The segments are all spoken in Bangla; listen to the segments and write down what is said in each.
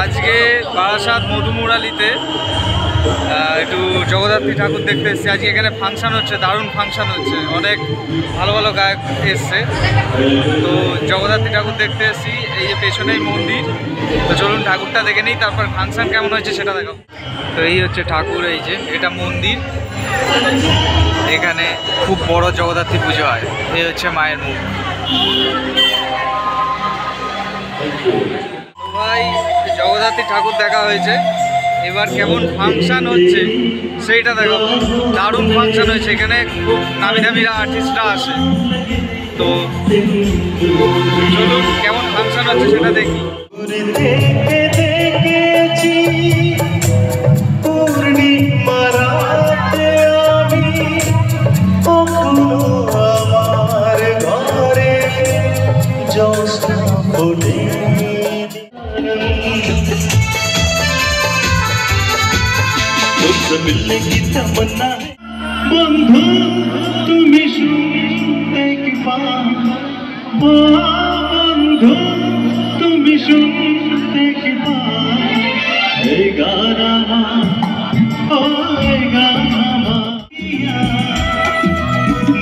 আজকে বারাসাত মধুমুরালিতে একটু জগদ্ধাত্রী ঠাকুর দেখতে এসেছি। আজকে এখানে ফাংশান হচ্ছে, দারুণ ফাংশান হচ্ছে, অনেক ভালো ভালো গায়ক এসছে। তো জগদ্ধাত্রী ঠাকুর দেখতে এসেছি, এই যে পেছনেই মন্দির। তো চলুন ঠাকুরটা দেখে নিই, তারপর ফাংশান কেমন হয়েছে সেটা দেখাবো। তো এই হচ্ছে ঠাকুর, এই যে এটা মন্দির, এখানে খুব বড় জগদ্ধাত্রী পুজো হয়। এই হচ্ছে মায়ের মুখ। ভাই জগদ্ধাত্রী ঠাকুর দেখা হয়েছে, এবার কেমন ফাংশান হচ্ছে সেইটা দেখাবো। দারুণ ফাংশান হয়েছে, এখানে খুব নামি দামি আর্টিস্টরা আসে। তো চলুন কেমন ফাংশান হচ্ছে সেটা দেখি। मिलने की तमन्ना है बंधु তুমি শুনতে কি পাও বন্ধু তুমি শুনতে কি পাও এই গানা ও এই গানা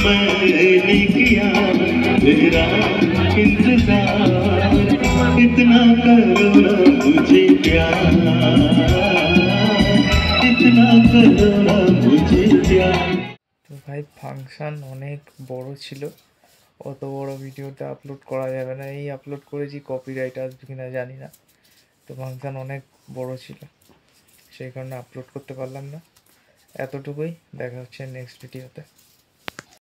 मैंने किया तेरा इंतजार इतना करो ना मुझे प्यार তো ভাই ফাংশান অনেক বড় ছিল, অত বড় ভিডিওটা আপলোড করা যাবে না। এই আপলোড করেছি, কপিরাইট আসবে কিনা জানি না। তো ফাংশান অনেক বড় ছিল, সেই কারণে আপলোড করতে পারলাম না। এতটুকুই, দেখা হচ্ছে নেক্সট ভিডিওতে।